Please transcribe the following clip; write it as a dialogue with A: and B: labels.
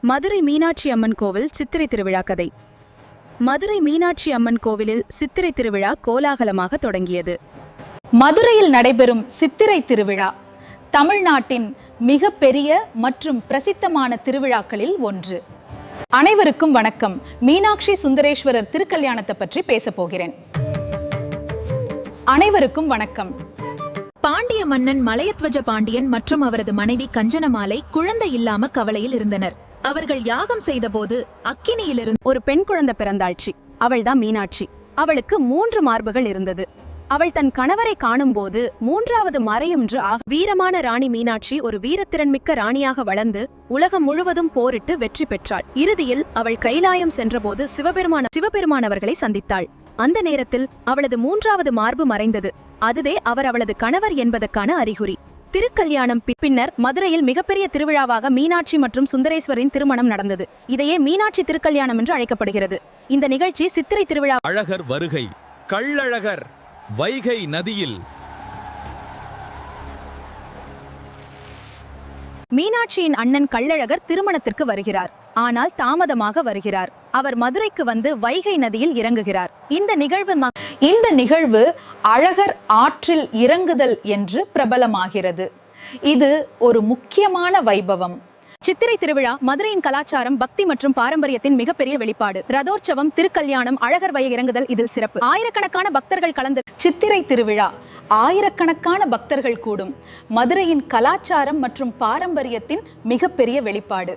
A: மதுரை மீனாட்சி அம்மன் கோவில் சித்திரை திருவிழா கதை. மதுரை மீனாட்சி அம்மன் கோவிலில் சித்திரை திருவிழா கோலாகலமாக தொடங்கியது.
B: மதுரையில் நடைபெறும் சித்திரை திருவிழா தமிழ்நாட்டின் மிக பெரிய மற்றும் பிரசித்தமான திருவிழாக்களில் ஒன்று. அனைவருக்கும் வணக்கம். மீனாட்சி சுந்தரேஸ்வரர் திருக்கல்யாணத்தை பற்றி பேச போகிறேன். அனைவருக்கும் வணக்கம்.
C: பாண்டிய மன்னன் மலையத்வஜ பாண்டியன் மற்றும் அவரது மனைவி கஞ்சனமாலை குழந்தை இல்லாம கவலையில் இருந்தனர். அவர்கள் யாகம் செய்தபோது அக்கினியிலிருந்து
A: ஒரு பெண் குழந்தை பிறந்தாள்ச்சி. அவள்தான் மீனாட்சி. அவளுக்கு 3 மார்புகள் இருந்தது. அவள் தன் கணவரை காணும் போது 3வது மறையொன்று வீரமான ராணி மீனாட்சி ஒரு வீரத்திறன்மிக்க ராணியாக வளர்ந்து உலகம் முழுவதும் போரிட்டு வெற்றி பெற்றாள். இறுதியில் அவள் கைலாயம் சென்றபோது சிவபெருமானவர்களை சந்தித்தாள். அந்த நேரத்தில் அவளது 3வது மார்பு மறைந்தது. அதுவே அவர் அவளது கணவர் என்பதற்கான அறிகுறி. திருக்கல்யாணம் பின்னர் மதுரையில் மிகப்பெரிய திருவிழாவாக மீனாட்சி மற்றும் சுந்தரேஸ்வரின் திருமணம் நடந்தது. இதையே மீனாட்சி திருக்கல்யாணம் என்று அழைக்கப்படுகிறது. இந்த நிகழ்ச்சி சித்திரை திருவிழா.
D: அழகர் வருகை. கள்ளழகர் வைகை நதியில்.
A: மீனாட்சியின் அண்ணன் கள்ளழகர் திருமணத்திற்கு வருகிறார். ஆனால் தாமதமாக வருகிறார். அவர் மதுரைக்கு வந்து வைகை நதியில் இறங்குகிறார். இந்த நிகழ்வு அழகர் ஆற்றில் இறங்குதல் என்று பிரபலமாகிறது. இது ஒரு முக்கியமான வைபவம். சித்திரை திருவிழா மதுரையின் கலாச்சாரம், பக்தி மற்றும் பாரம்பரியத்தின் மிகப்பெரிய வெளிப்பாடு. ரதோற்சவம், திருக்கல்யாணம், அழகர் வைகை இறங்குதல் இதில் சிறப்பு. ஆயிரக்கணக்கான பக்தர்கள் கலந்து
B: சித்திரை திருவிழா ஆயிரக்கணக்கான பக்தர்கள் கூடும் மதுரையின் கலாச்சாரம் மற்றும் பாரம்பரியத்தின் மிகப்பெரிய வெளிப்பாடு.